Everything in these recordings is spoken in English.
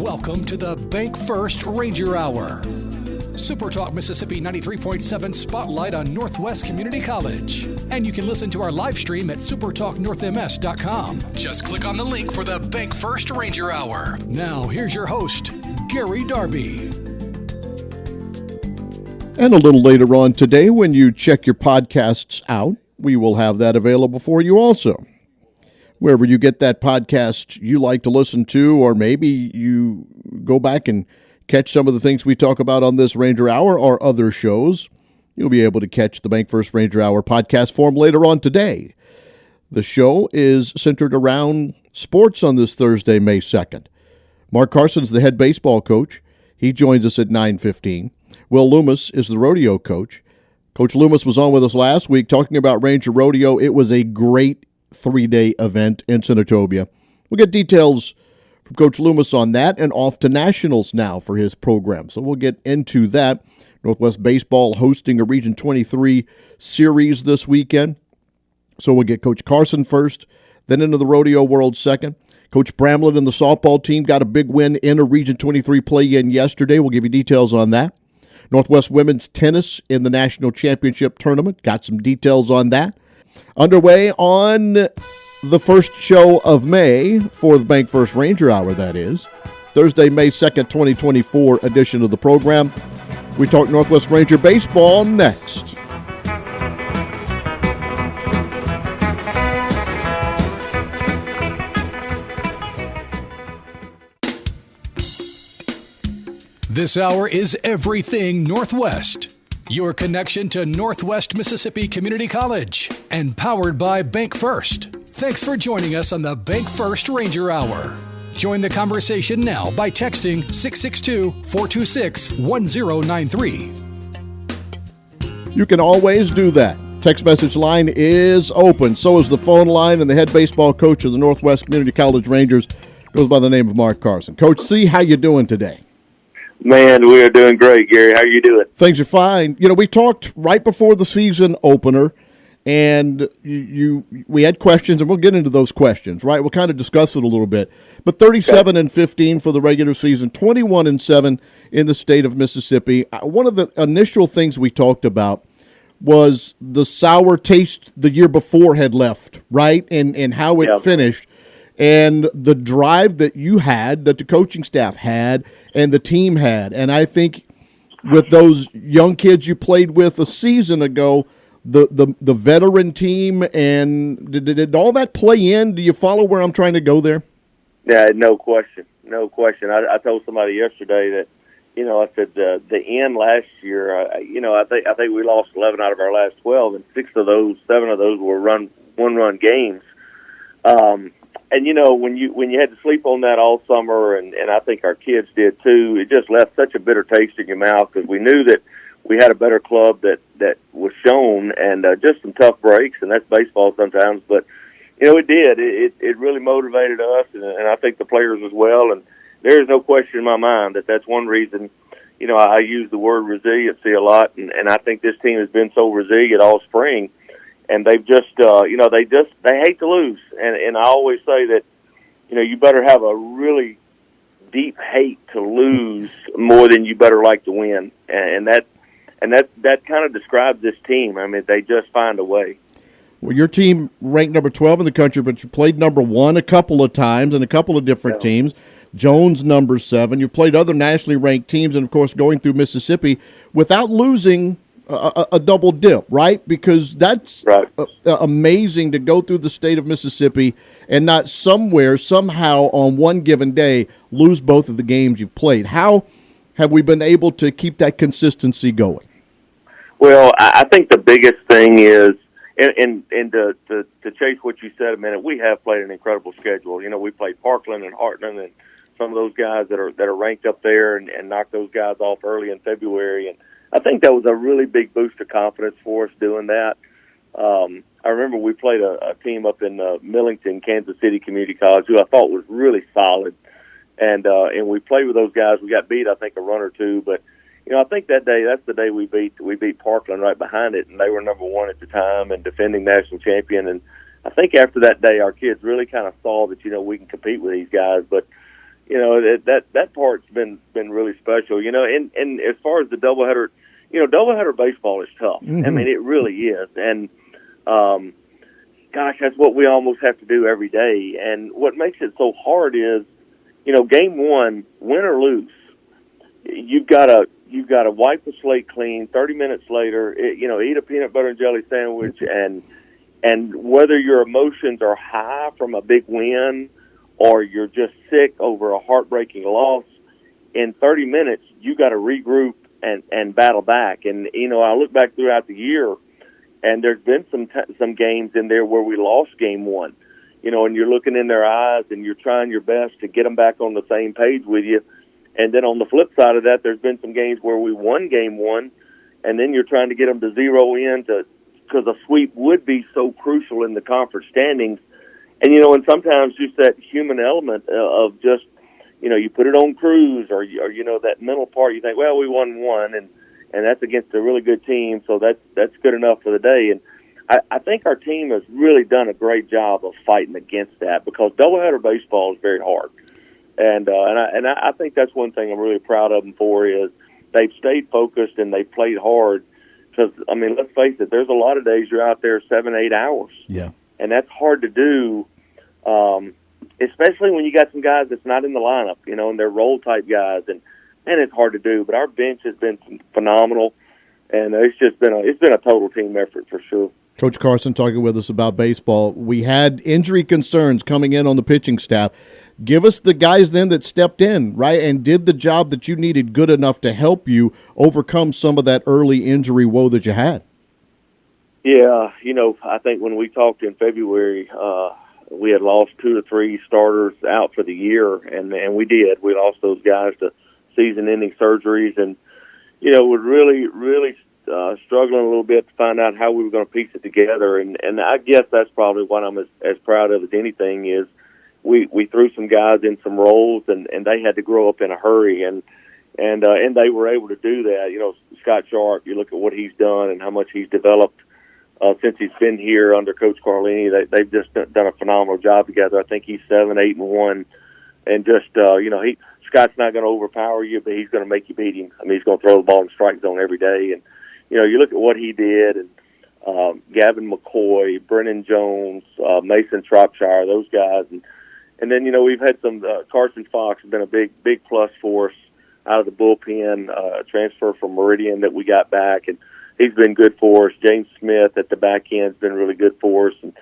Welcome to the Bank First Ranger Hour. Super Talk Mississippi 93.7 Spotlight on Northwest Community College. And you can listen to our live stream at supertalknorthms.com. Just click on the link for the Bank First Ranger Hour. Now, here's your host, Gary Darby. And a little later on today, when you check your podcasts out, we will have that available for you also. Wherever you get that podcast you like to listen to, or maybe you go back and catch some of the things we talk about on this Ranger Hour or other shows, you'll be able to catch the Bank First Ranger Hour podcast form later on today. The show is centered around sports on this Thursday, May 2nd. Mark Carson's the head baseball coach. He joins us at 9:15. Will Lummus is the rodeo coach. Coach Lummus was on with us last week talking about Ranger Rodeo. It was a great 3-day event in Senatobia. We'll get details from Coach Lummus on that, and off to nationals now for his program. So we'll get into that. Northwest Baseball hosting a Region 23 series this weekend. So we'll get Coach Carson first, then into the rodeo world second. Coach Bramlett and the softball team got a big win in a Region 23 play-in yesterday. We'll give you details on that. Northwest women's tennis in the national championship tournament. Got some details on that. Underway on the first show of May for the Bank First Ranger Hour, that is. Thursday, May 2nd, 2024 edition of the program. We talk Northwest Ranger baseball next. This hour is everything Northwest. Your connection to Northwest Mississippi Community College and powered by Bank First. Thanks for joining us on the Bank First Ranger Hour. Join the conversation now by texting 662-426-1093. You can always do that. Text message line is open. So is the phone line, and the head baseball coach of the Northwest Community College Rangers goes by the name of Mark Carson. Coach C, how you doing today? Man, we are doing great, Gary. How are you doing? Things are fine. You know, we talked right before the season opener, and we had questions, and we'll get into those questions, right? We'll kind of discuss it a little bit. But 37-15 for the regular season, 21-7 in the state of Mississippi. One of the initial things we talked about was the sour taste the year before had left, right? And how it finished. And the drive that you had, that the coaching staff had, and the team had. And I think with those young kids you played with a season ago, the veteran team, and did all that play in? Do you follow where I'm trying to go there? Yeah, no question. No question. I told somebody yesterday that, I said the end last year, I think we lost 11 out of our last 12, and 7 of those were one-run games. And when you had to sleep on that all summer, and I think our kids did too, it just left such a bitter taste in your mouth, because we knew that we had a better club that was shown, and just some tough breaks, and that's baseball sometimes. But it did. It really motivated us, and I think the players as well. And there is no question in my mind that that's one reason. I use the word resiliency a lot, and I think this team has been so resilient all spring. And they've just, they hate to lose. And I always say that, you better have a really deep hate to lose more than you better like to win. And that kind of describes this team. I mean, they just find a way. Well, your team ranked number 12 in the country, but you played number 1 a couple of times in a couple of different teams. Jones number 7. You've played other nationally ranked teams, and, of course, going through Mississippi without losing a double dip, right? Because that's right. Amazing to go through the state of Mississippi and not somehow on one given day lose both of the games you've played. How have we been able to keep that consistency going? Well, I think the biggest thing is, and to chase what you said a minute, we have played an incredible schedule. We played Parkland and Hartland and some of those guys that are ranked up there, and knocked those guys off early in February. And I think that was a really big boost of confidence for us doing that. I remember we played a team up in Millington, Kansas City Community College, who I thought was really solid. And we played with those guys. We got beat, I think, a run or two. But, I think that's the day we beat Parkland right behind it, and they were number 1 at the time and defending national champion. And I think after that day, our kids really kind of saw that, we can compete with these guys. But, that part's been really special. And as far as the doubleheader, doubleheader baseball is tough. Mm-hmm. I mean, it really is. And gosh, that's what we almost have to do every day. And what makes it so hard is, game one, win or lose, you've got to wipe the slate clean. 30 minutes later, eat a peanut butter and jelly sandwich, and whether your emotions are high from a big win or you're just sick over a heartbreaking loss, in 30 minutes you got to regroup and battle back. And I look back throughout the year, and there's been some games in there where we lost game one, and you're looking in their eyes and you're trying your best to get them back on the same page with you. And then on the flip side of that, there's been some games where we won game one, and then you're trying to get them to zero in because a sweep would be so crucial in the conference standings. And, and sometimes just that human element of just, you put it on cruise or that mental part, you think, well, we won one, and that's against a really good team, so that's good enough for the day. And I think our team has really done a great job of fighting against that, because doubleheader baseball is very hard. And I think that's one thing I'm really proud of them for, is they've stayed focused and they've played hard. Because, let's face it, there's a lot of days you're out there 7-8 hours. Yeah. And that's hard to do, especially when you got some guys that's not in the lineup, and they're role-type guys. And it's hard to do. But our bench has been phenomenal, and it's been a total team effort for sure. Coach Carson talking with us about baseball. We had injury concerns coming in on the pitching staff. Give us the guys then that stepped in, right, and did the job that you needed good enough to help you overcome some of that early injury woe that you had. Yeah, I think when we talked in February, we had lost 2 to 3 starters out for the year, and we did. We lost those guys to season-ending surgeries, and, we're really, really struggling a little bit to find out how we were going to piece it together. And I guess that's probably what I'm as proud of as anything is we threw some guys in some roles, and they had to grow up in a hurry, and they were able to do that. Scott Sharp, you look at what he's done and how much he's developed since he's been here under Coach Carlini. They've just done a phenomenal job together. I think he's 7-8-1, and just Scott's not going to overpower you, but he's going to make you beat him. He's going to throw the ball in the strike zone every day. And you look at what he did, and Gavin McCoy, Brennan Jones, Mason Shropshire, those guys, and then we've had some Carson Fox has been a big plus for us out of the bullpen, transfer from Meridian that we got back, and he's been good for us. James Smith at the back end has been really good for us, and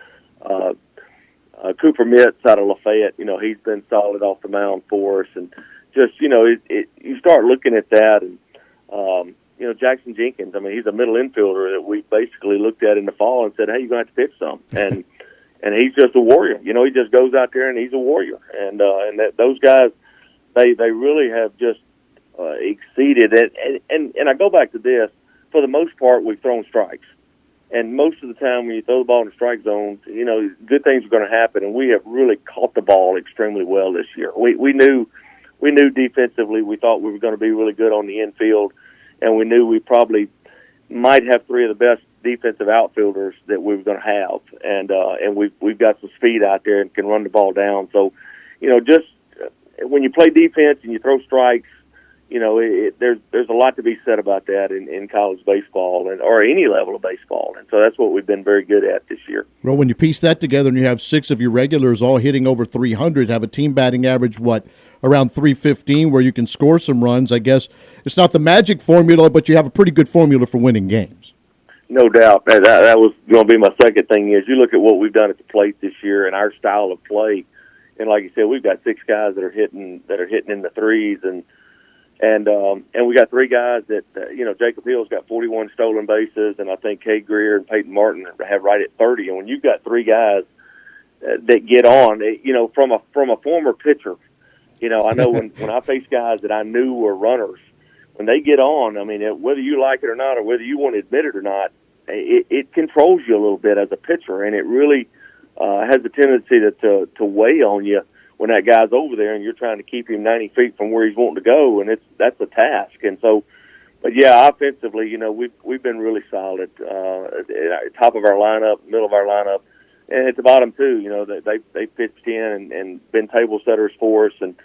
Cooper Mitz out of Lafayette, he's been solid off the mound for us, and just you start looking at that, and Jackson Jenkins, he's a middle infielder that we basically looked at in the fall and said, hey, you're going to have to pitch some. And he's just a warrior. He just goes out there and he's a warrior. And those guys, they really have just exceeded it. And I go back to this. For the most part, we've thrown strikes. And most of the time when you throw the ball in the strike zone, good things are going to happen. And we have really caught the ball extremely well this year. We knew defensively, we thought we were going to be really good on the infield. And we knew we probably might have 3 of the best defensive outfielders that we were going to have, and we've got some speed out there and can run the ball down. So, just when you play defense and you throw strikes, there's a lot to be said about that in college baseball or any level of baseball, and so that's what we've been very good at this year. Well, when you piece that together and you have 6 of your regulars all hitting over 300, have a team batting average around 315, where you can score some runs. I guess it's not the magic formula, but you have a pretty good formula for winning games. No doubt. That was going to be my second thing is you look at what we've done at the plate this year and our style of play. And like you said, we've got 6 guys that are hitting in the threes, and we got 3 guys that Jacob Hill's got 41 stolen bases, and I think Cade Greer and Peyton Martin have right at 30. And when you've got 3 guys that get on, from a former pitcher, I know when I face guys that I knew were runners, when they get on, whether you like it or not, or whether you want to admit it or not, it controls you a little bit as a pitcher, and it really has a tendency to weigh on you when that guy's over there and you're trying to keep him 90 feet from where he's wanting to go, and that's a task. And so, but yeah, offensively, we've been really solid. Top of our lineup, middle of our lineup, and at the bottom too. They pitched in and been table setters for us, and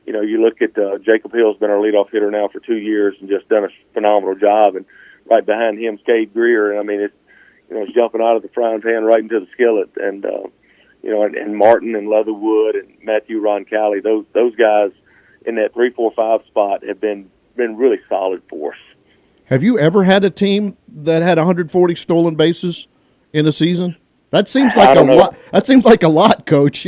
you look at Jacob Hill's been our leadoff hitter now for 2 years and just done a phenomenal job. And right behind him's Cade Greer. And I mean, it's jumping out of the frying pan right into the skillet. And and Martin and Leatherwood and Matthew Roncalli, those guys in that 3, 4, 5 spot have been really solid for us. Have you ever had a team that had 140 stolen bases in a season? That seems like a lot. That seems like a lot, Coach.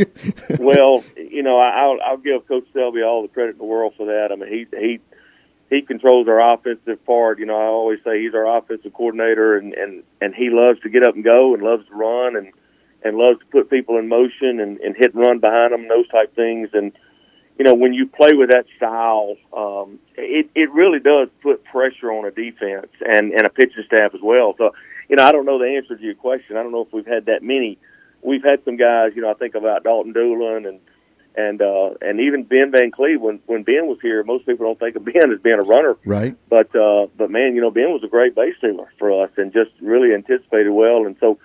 Well, I'll give Coach Selby all the credit in the world for that. I mean, he controls our offensive part. I always say he's our offensive coordinator, and he loves to get up and go and loves to run and loves to put people in motion and hit and run behind them, those type things. And when you play with that style, it really does put pressure on a defense and a pitching staff as well. So, I don't know the answer to your question. I don't know if we've had that many. We've had some guys, I think about Dalton Doolin and even Ben Van Cleve. When Ben was here, most people don't think of Ben as being a runner. Right. But man, Ben was a great base stealer for us and just really anticipated well. And so,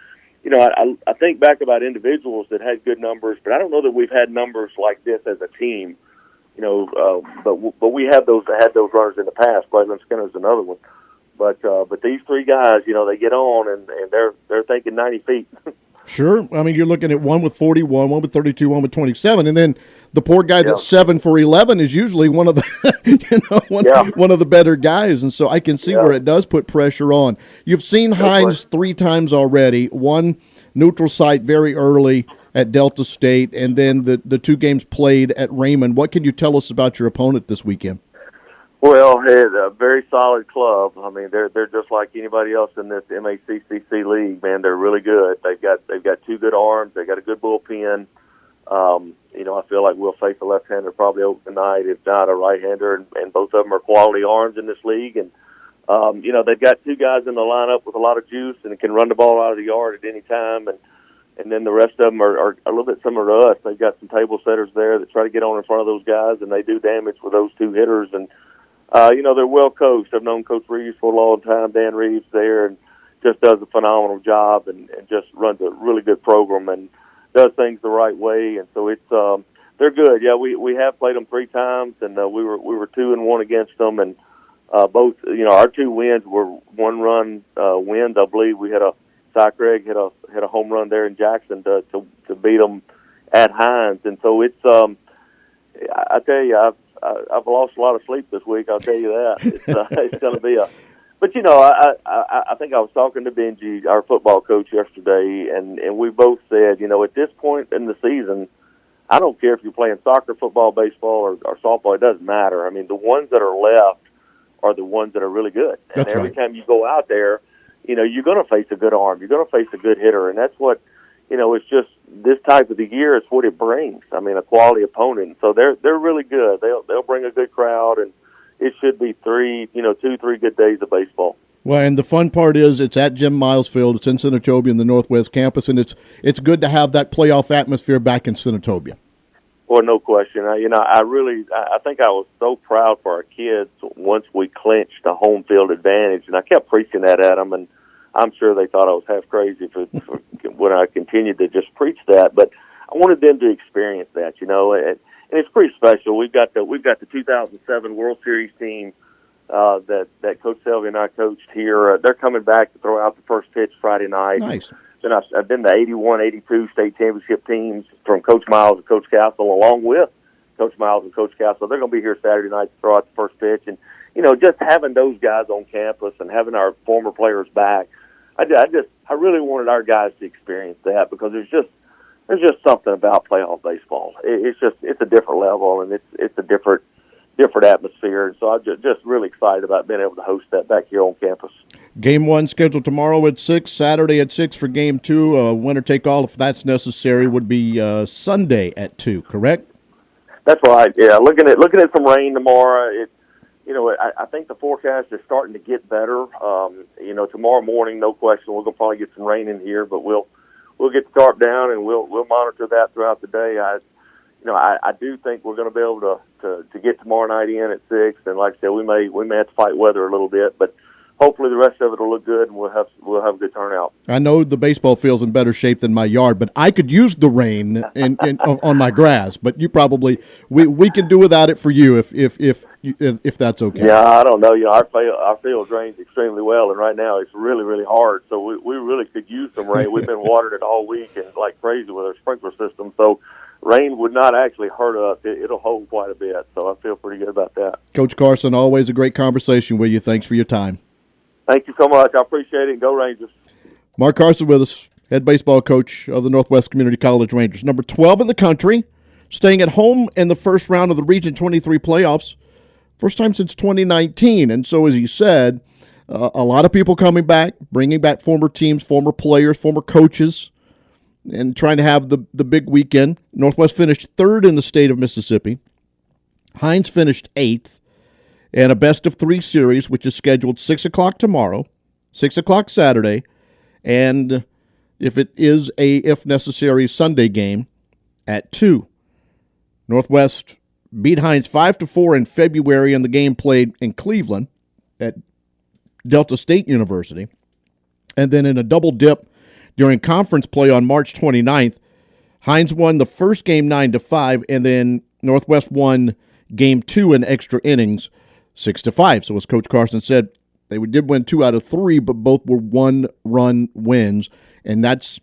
I think back about individuals that had good numbers, but I don't know that we've had numbers like this as a team. But we have had those runners in the past. Braylon Skinner's another one. But these 3 guys, they get on and they're thinking 90 feet. Sure. I mean, you're looking at one with 41, one with 32, one with 27, and then the poor guy that's 7 for 11 is usually one of the one of the better guys, and so I can see where it does put pressure on. You've seen Hines 3 times already. One neutral site very early at Delta State, and then the 2 games played at Raymond. What can you tell us about your opponent this weekend? Well, it's a very solid club. I mean, they're just like anybody else in this MACCC league, man. They're really good. They've got 2 good arms. They got a good bullpen. I feel like we'll face a left-hander probably open tonight, if not a right-hander, and both of them are quality arms in this league. And they've got 2 guys in the lineup with a lot of juice and can run the ball out of the yard at any time. And then the rest of them are a little bit similar to us. They've got some table setters there that try to get on in front of those guys, and they do damage with those 2 hitters. And they're well coached. I've known Coach Reeves for a long time. Dan Reeves there, and just does a phenomenal job and just runs a really good program and does things the right way. And so they're good. Yeah, we have played them 3 times, and we were 2-1 against them, and both our 2 wins were 1-run wins. I believe we had Cy Craig hit a home run there in Jackson to beat them at Hines, and so it's I tell you I've lost a lot of sleep this week. I'll tell you that. It's going to be But I think I was talking to Benji, our football coach, yesterday, and we both said, at this point in the season, I don't care if you're playing soccer, football, baseball, or softball. It doesn't matter. I mean, the ones that are left are the ones that are really good. And That's every right. time you go out there, you're going to face a good arm. You're going to face a good hitter, and that's what. It's just this type of the year. It's what it brings. I mean, a quality opponent. So they're really good. They'll bring a good crowd, and it should be 2, 3 good days of baseball. Well, and the fun part is it's at Jim Miles Field. It's in Senatobia in the Northwest Campus, and it's good to have that playoff atmosphere back in Senatobia. Well, no question. I think I was so proud for our kids once we clinched the home field advantage, and I kept preaching that at them, and I'm sure they thought I was half crazy for when I continued to just preach that. But I wanted them to experience that, and it's pretty special. We've got the 2007 World Series team that Coach Selby and I coached here. They're coming back to throw out the first pitch Friday night. Nice. Then I've been the 81, 82 state championship teams from Coach Miles and Coach Castle, along with Coach Miles and Coach Castle. They're going to be here Saturday night to throw out the first pitch. And, just having those guys on campus and having our former players back, I really wanted our guys to experience that, because there's just something about playoff baseball. It's a different level, and it's a different atmosphere. And so I'm just really excited about being able to host that back here on campus. Game 1 scheduled tomorrow at 6, Saturday at 6 for Game 2. Winner take all, if that's necessary, would be Sunday at 2. Correct? That's right. Yeah, looking at some rain tomorrow. I think the forecast is starting to get better. Tomorrow morning, no question, we're gonna probably get some rain in here, but we'll get the tarp down and we'll monitor that throughout the day. I do think we're going to be able to get tomorrow night in at 6, and like I said, we may have to fight weather a little bit, but hopefully the rest of it will look good, and we'll have a good turnout. I know the baseball field's in better shape than my yard, but I could use the rain on my grass. But you probably we can do without it for you if that's okay. Yeah, I don't know. Our field drains extremely well, and right now it's really, really hard. So we really could use some rain. We've been watering it all week and like crazy with our sprinkler system. So rain would not actually hurt us. It'll hold quite a bit. So I feel pretty good about that. Coach Carson, always a great conversation with you. Thanks for your time. Thank you so much. I appreciate it. Go Rangers. Mark Carson with us, head baseball coach of the Northwest Community College Rangers. Number 12 in the country, staying at home in the first round of the Region 23 playoffs. First time since 2019. And so, as you said, a lot of people coming back, bringing back former teams, former players, former coaches, and trying to have the big weekend. Northwest finished third in the state of Mississippi. Hines finished eighth. And a best-of-3 series, which is scheduled 6 o'clock tomorrow, 6 o'clock Saturday, and if it is if necessary, Sunday game at 2. Northwest beat Hines 5-4 in February, and the game played in Cleveland at Delta State University. And then in a double dip during conference play on March 29th, Hines won the first game 9-5, and then Northwest won game 2 in extra innings 6-5. So as Coach Carson said, they did win 2 out of 3, but both were one-run wins, and that's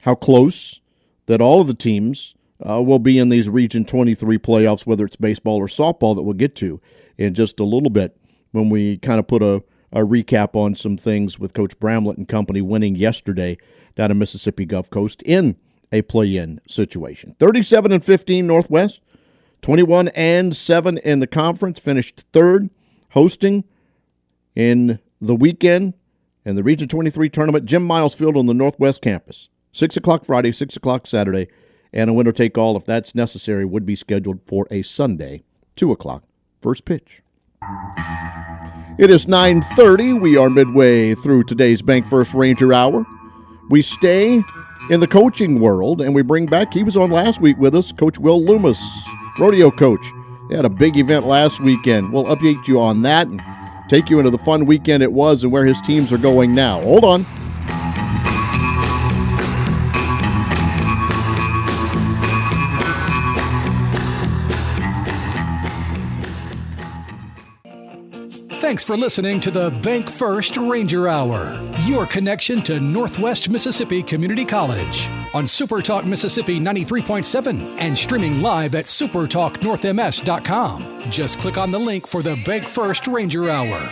how close that all of the teams will be in these Region 23 playoffs, whether it's baseball or softball, that we'll get to in just a little bit when we kind of put a recap on some things with Coach Bramlett and company winning yesterday down in Mississippi Gulf Coast in a play-in situation. 37-15 Northwest. 21-7 in the conference, finished third, hosting in the weekend in the Region 23 tournament, Jim Miles Field on the Northwest campus. 6 o'clock Friday, 6 o'clock Saturday, and a winner-take-all, if that's necessary, would be scheduled for a Sunday, 2 o'clock, first pitch. It is 9:30. We are midway through today's Bank First Ranger Hour. We stay in the coaching world, and we bring back, he was on last week with us, Coach Will Lummus, Rodeo Coach. They had a big event last weekend. We'll update you on that and take you into the fun weekend it was and where his teams are going now. Hold on. Thanks for listening to the Bank First Ranger Hour, your connection to Northwest Mississippi Community College on SuperTalk Mississippi 93.7 and streaming live at supertalknorthms.com. Just click on the link for the Bank First Ranger Hour.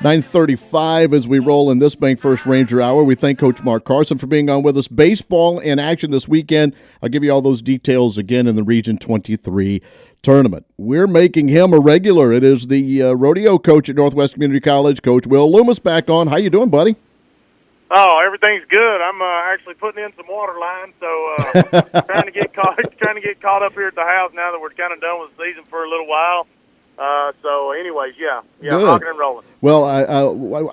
9:35 as we roll in this Bank First Ranger Hour. We thank Coach Mark Carson for being on with us. Baseball in action this weekend. I'll give you all those details again in the Region 23 tournament. We're making him a regular. It is the rodeo coach at Northwest Community College, Coach Will Lummus, back on. How you doing, buddy? Oh, everything's good. I'm actually putting in some water lines, so trying to get caught up here at the house now that we're kind of done with the season for a little while. So, anyways, yeah, good. Rocking and rolling. Well,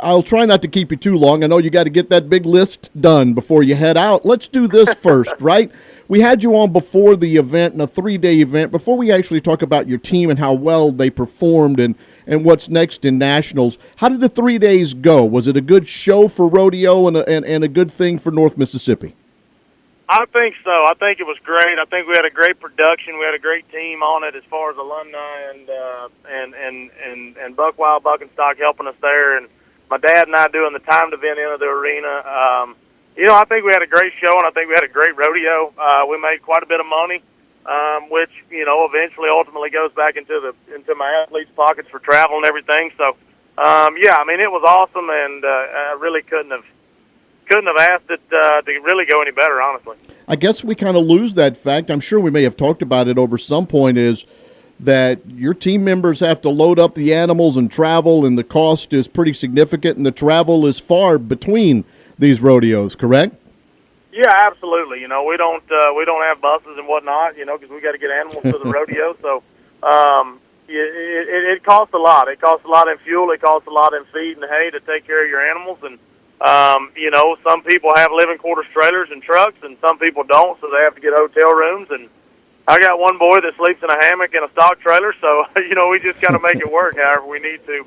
I'll try not to keep you too long. I know you got to get that big list done before you head out. Let's do this first, right? We had you on before the event, in a 3-day event, before we actually talk about your team and how well they performed and what's next in nationals. How did the 3 days go? Was it a good show for rodeo and a good thing for North Mississippi? I think so. I think it was great. I think we had a great production. We had a great team on it as far as alumni and Buck Wild Buckenstock helping us there, and my dad and I doing the timed event into the arena. I think we had a great show, and I think we had a great rodeo. We made quite a bit of money, which eventually, ultimately goes back into my athletes' pockets for travel and everything. So, it was awesome, and I really couldn't have asked it to really go any better, honestly. I guess we kind of lose that fact. I'm sure we may have talked about it over some point, is that your team members have to load up the animals and travel, and the cost is pretty significant, and the travel is far between these rodeos, correct? Yeah, absolutely. We don't have buses and whatnot, because we got to get animals to the rodeo. So it costs a lot. It costs a lot in fuel. It costs a lot in feed and hay to take care of your animals. And some people have living quarters trailers and trucks, and some people don't, so they have to get hotel rooms. And I got one boy that sleeps in a hammock in a stock trailer, so we just got to make it work however we need to.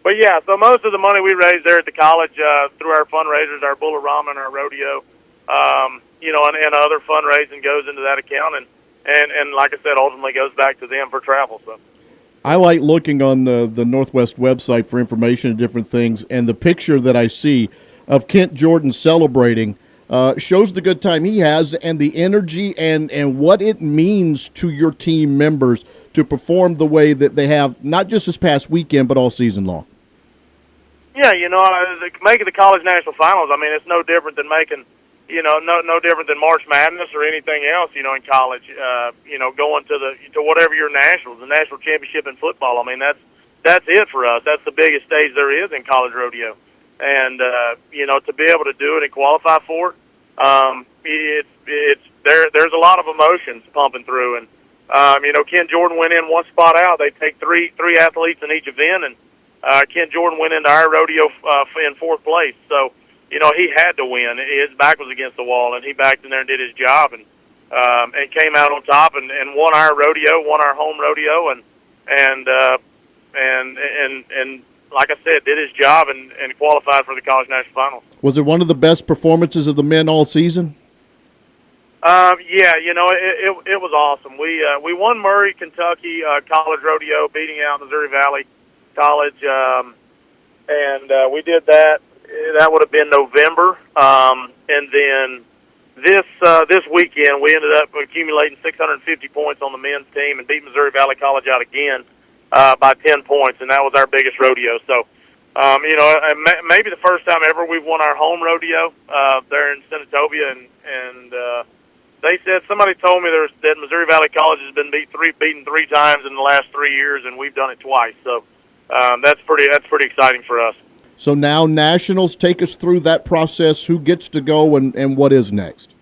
But yeah, so most of the money we raise there at the college through our fundraisers, our Bullarama and our rodeo, and other fundraising goes into that account, and like I said, ultimately goes back to them for travel. So I like looking on the Northwest website for information and different things, and the picture that I see of Kent Jordan celebrating shows the good time he has and the energy and what it means to your team members to perform the way that they have, not just this past weekend, but all season long. Yeah, making the college national finals, I mean, it's no different than making, no different than March Madness or anything else, in college, going to whatever your nationals, the national championship in football. I mean, that's it for us. That's the biggest stage there is in college rodeo. And, to be able to do it and qualify for it, there's a lot of emotions pumping through. And, Ken Jordan went in one spot out. They take three athletes in each event, and Ken Jordan went into our rodeo in fourth place. So, he had to win. His back was against the wall, and he backed in there and did his job, and came out on top and won our rodeo, won our home rodeo, and like I said, did his job and qualified for the college national finals. Was it one of the best performances of the men all season? Yeah, it was awesome. We won Murray, Kentucky college rodeo, beating out Missouri Valley College, and we did that. That would have been November, and then this weekend we ended up accumulating 650 points on the men's team and beat Missouri Valley College out again by 10 points, and that was our biggest rodeo. So, maybe the first time ever we've won our home rodeo there in Senatobia, and they said, somebody told me that Missouri Valley College has been beaten three times in the last 3 years, and we've done it twice. So that's pretty exciting for us. So now nationals, take us through that process. Who gets to go and what is next?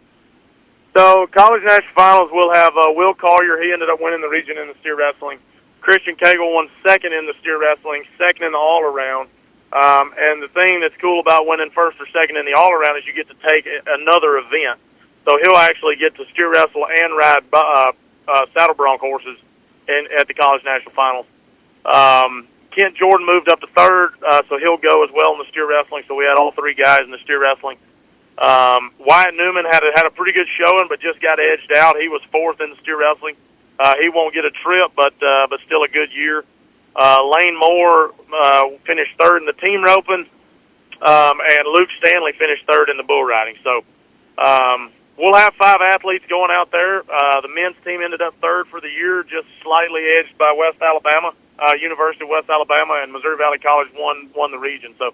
So college national finals, we'll have Will Collier. He ended up winning the region in the steer wrestling. Christian Cagle won second in the steer wrestling, second in the all-around. And the thing that's cool about winning first or second in the all-around is you get to take another event. So he'll actually get to steer wrestle and ride saddle bronc horses at the college national finals. Kent Jordan moved up to third, so he'll go as well in the steer wrestling. So we had all three guys in the steer wrestling. Wyatt Newman had a pretty good showing, but just got edged out. He was fourth in the steer wrestling. He won't get a trip, but still a good year. Lane Moore finished third in the team roping, and Luke Stanley finished third in the bull riding. So we'll have 5 athletes going out there. The men's team ended up third for the year, just slightly edged by West Alabama, University of West Alabama, and Missouri Valley College won the region. So,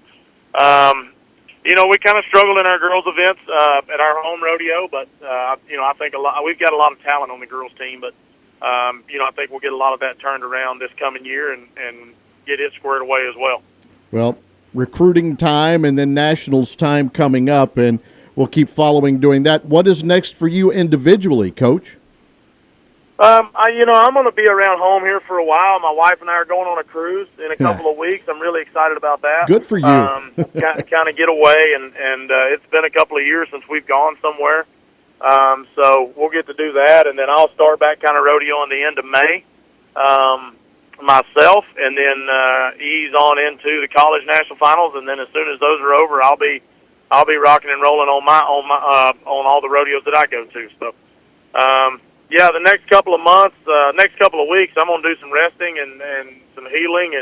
we kind of struggled in our girls' events at our home rodeo, but I think we've got a lot of talent on the girls' team, but I think we'll get a lot of that turned around this coming year and get it squared away as well. Well, recruiting time and then nationals time coming up, and we'll keep following doing that. What is next for you individually, Coach? I'm going to be around home here for a while. My wife and I are going on a cruise in a couple of weeks. I'm really excited about that. Good for you. Kind of get away, and it's been a couple of years since we've gone somewhere. So we'll get to do that, and then I'll start back kind of rodeo in the end of May myself, and then ease on into the college national finals, and then as soon as those are over, I'll be rocking and rolling on all the rodeos that I go to. So, the next couple of months, next couple of weeks, I'm gonna do some resting and some healing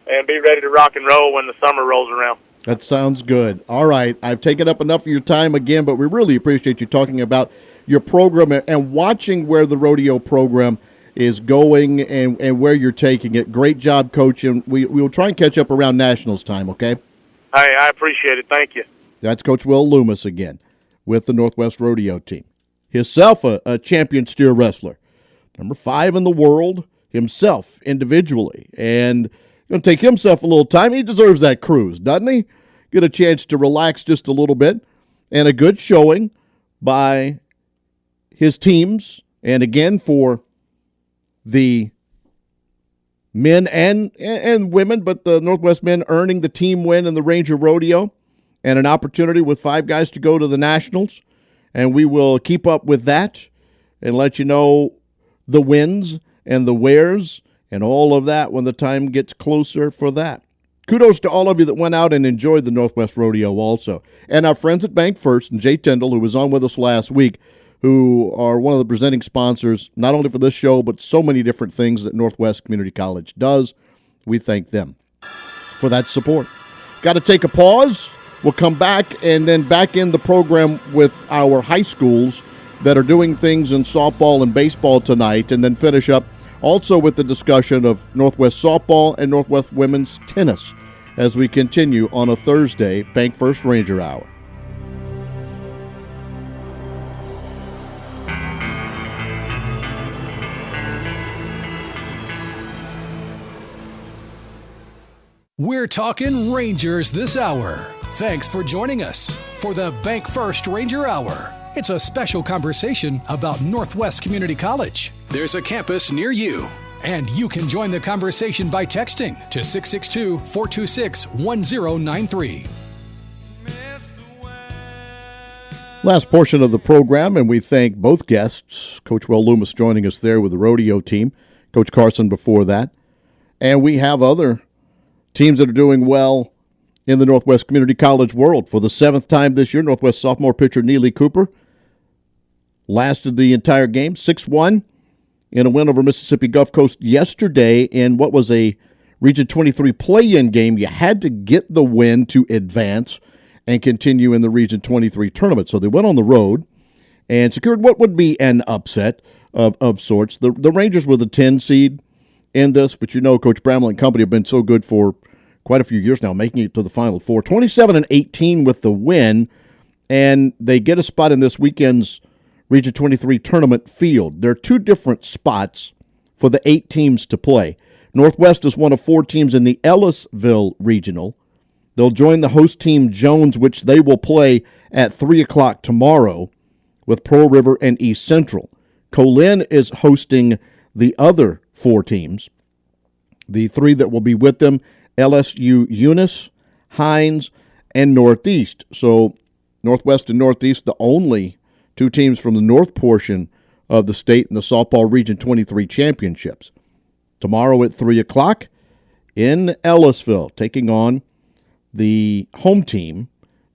and be ready to rock and roll when the summer rolls around. That sounds good. All right. I've taken up enough of your time again, but we really appreciate you talking about your program and watching where the rodeo program is going and where you're taking it. Great job, Coach, and we will try and catch up around nationals time, okay? Hey, I appreciate it. Thank you. That's Coach Will Lummus again with the Northwest Rodeo team. Himself a champion steer wrestler, number 5 in the world himself individually, and going to take himself a little time. He deserves that cruise, doesn't he? Get a chance to relax just a little bit, and a good showing by his teams, and again for the men and women, but the Northwest men earning the team win in the Ranger Rodeo and an opportunity with 5 guys to go to the Nationals. And we will keep up with that and let you know the wins and the wheres and all of that when the time gets closer for that. Kudos to all of you that went out and enjoyed the Northwest Rodeo also. And our friends at Bank First and Jay Tyndall, who was on with us last week, who are one of the presenting sponsors, not only for this show, but so many different things that Northwest Community College does. We thank them for that support. Got to take a pause. We'll come back and then back in the program with our high schools that are doing things in softball and baseball tonight, and then finish up also with the discussion of Northwest softball and Northwest women's tennis as we continue on a Thursday Bank First Ranger Hour. We're talking Rangers this hour. Thanks for joining us for the Bank First Ranger Hour. It's a special conversation about Northwest Community College. There's a campus near you, and you can join the conversation by texting to 662-426-1093. Last portion of the program, and we thank both guests, Coach Lummus joining us there with the rodeo team, Coach Carson before that, and we have other teams that are doing well in the Northwest Community College world. For the seventh time this year, Northwest sophomore pitcher Neely Cooper lasted the entire game, 6-1, in a win over Mississippi Gulf Coast yesterday in what was a Region 23 play-in game. You had to get the win to advance and continue in the Region 23 tournament. So they went on the road and secured what would be an upset of sorts. The Rangers were the 10 seed in this, but you know Coach Bramlett and company have been so good for quite a few years now, making it to the Final Four. 27-18 with the win, and they get a spot in this weekend's Region 23 tournament field. There are two different spots for the 8 teams to play. Northwest is one of 4 teams in the Ellisville Regional. They'll join the host team Jones, which they will play at 3 o'clock tomorrow with Pearl River and East Central. Colin is hosting the other 4 teams. The 3 that will be with them, LSU Eunice, Hines, and Northeast. So Northwest and Northeast, the only 2 teams from the north portion of the state in the softball Region 23 championships. Tomorrow at 3 o'clock in Ellisville, taking on the home team,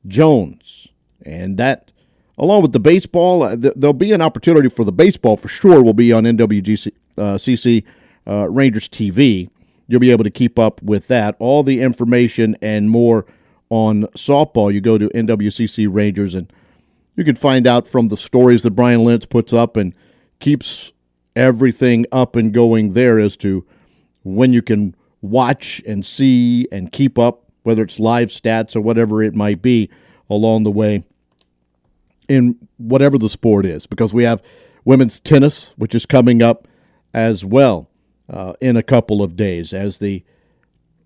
Jones. And that, along with the baseball, there'll be an opportunity for the baseball for sure will be on NWCC Rangers TV. You'll be able to keep up with that. All the information and more on softball, you go to NWCC Rangers, and you can find out from the stories that Brian Lentz puts up and keeps everything up and going there as to when you can watch and see and keep up, whether it's live stats or whatever it might be along the way in whatever the sport is, because we have women's tennis, which is coming up as well in a couple of days, as the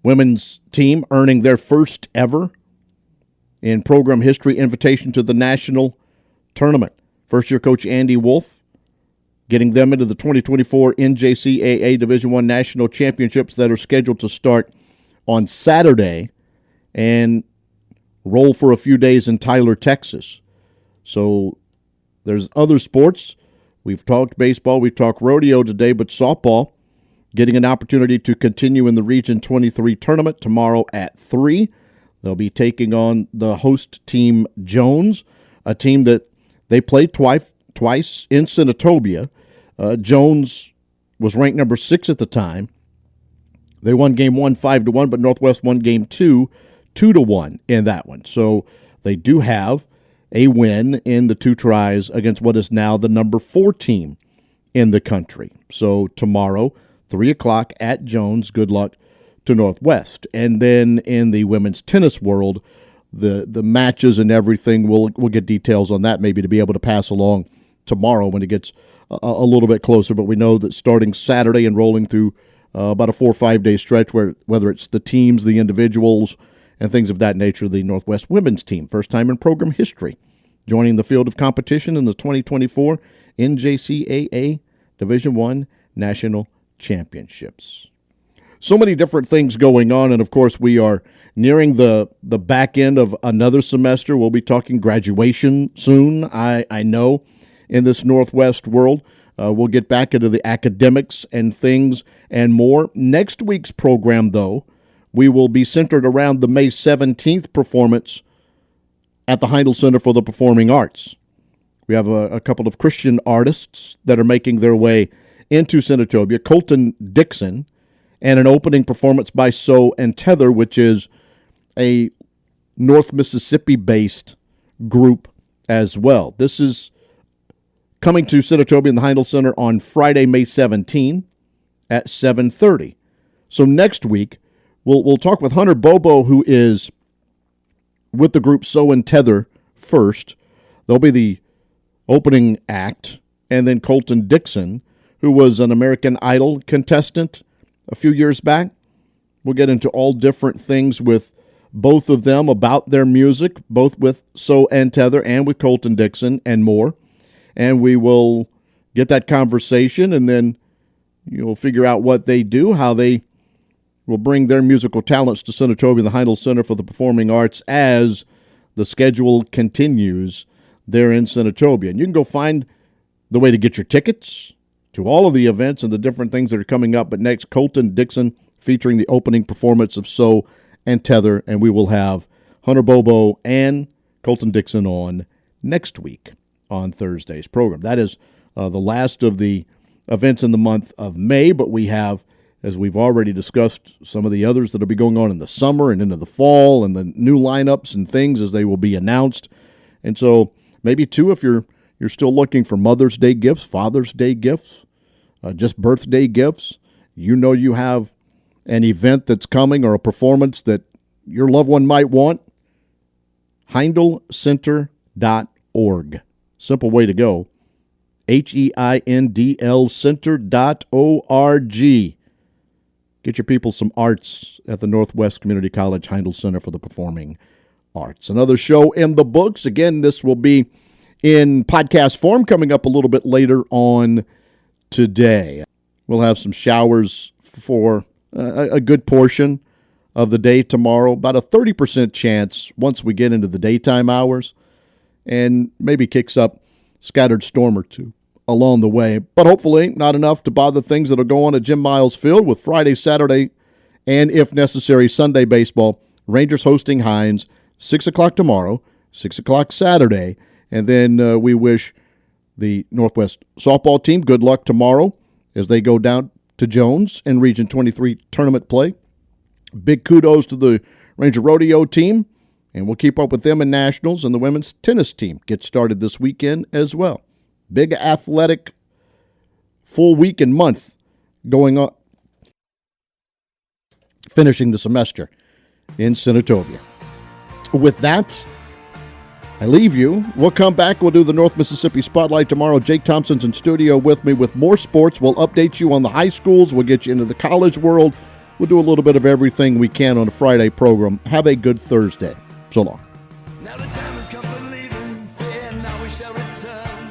women's team earning their first ever in program history invitation to the national tournament. First-year coach Andy Wolf getting them into the 2024 NJCAA Division I National Championships that are scheduled to start on Saturday and roll for a few days in Tyler, Texas. So there's other sports. We've talked baseball, we've talked rodeo today, but softball getting an opportunity to continue in the Region 23 tournament tomorrow at 3. They'll be taking on the host team Jones, a team that they played twice in Senatobia. Jones was ranked number 6 at the time. They won game 1 5-1, but Northwest won game 2 2-1 in that one. So they do have a win in the 2 tries against what is now the number 4 team in the country. So tomorrow, 3 o'clock at Jones, good luck to Northwest. And then in the women's tennis world, the matches and everything, we'll get details on that maybe to be able to pass along tomorrow when it gets a little bit closer. But we know that starting Saturday and rolling through about a 4 or 5 day stretch, whether it's the teams, the individuals, and things of that nature, the Northwest women's team, first time in program history, joining the field of competition in the 2024 NJCAA Division I National Championships. So many different things going on, and of course we are nearing the back end of another semester. We'll be talking graduation soon, I know, in this Northwest world. We'll get back into the academics and things and more. Next week's program, though, we will be centered around the May 17th performance at the Heindel Center for the Performing Arts. We have a couple of Christian artists that are making their way into Senatobia, Colton Dixon, and an opening performance by So and Tether, which is a North Mississippi-based group as well. This is coming to Senatobia in the Heindel Center on Friday, May 17 at 7:30. So next week, we'll talk with Hunter Bobo, who is with the group So and Tether first. They'll be the opening act, and then Colton Dixon, who was an American Idol contestant a few years back. We'll get into all different things with both of them about their music, both with So and Tether and with Colton Dixon and more. And we will get that conversation, and then you'll figure out what they do, how they will bring their musical talents to Senatobia, the Heindel Center for the Performing Arts, as the schedule continues there in Senatobia. And you can go find the way to get your tickets to all of the events and the different things that are coming up. But next, Colton Dixon featuring the opening performance of So and Tether, and we will have Hunter Bobo and Colton Dixon on next week on Thursday's program. That is the last of the events in the month of May, but we have, as we've already discussed, some of the others that will be going on in the summer and into the fall, and the new lineups and things as they will be announced. And so maybe, too, if you're still looking for Mother's Day gifts, Father's Day gifts, just birthday gifts, you have an event that's coming or a performance that your loved one might want, HeindelCenter.org. Simple way to go. HEINDL Center.org. Get your people some arts at the Northwest Community College Heindel Center for the Performing Arts. Another show in the books. Again, this will be in podcast form coming up a little bit later on today. We'll have some showers for a good portion of the day tomorrow, about a 30% chance once we get into the daytime hours, and maybe kicks up scattered storm or two along the way, but hopefully not enough to bother things that will go on at Jim Miles Field with Friday, Saturday, and if necessary, Sunday baseball. Rangers hosting Hines, 6 o'clock tomorrow, 6 o'clock Saturday, and then we wish the Northwest softball team good luck tomorrow as they go down to Jones in Region 23 tournament play. Big kudos to the Ranger Rodeo team, and we'll keep up with them in nationals, and the women's tennis team gets started this weekend as well. Big athletic full week and month going on, finishing the semester in Senatobia. With that, I leave you. We'll come back. We'll do the North Mississippi Spotlight tomorrow. Jake Thompson's in studio with me with more sports. We'll update you on the high schools. We'll get you into the college world. We'll do a little bit of everything we can on a Friday program. Have a good Thursday. So long. Now the time has come for leaving, fear now we shall return.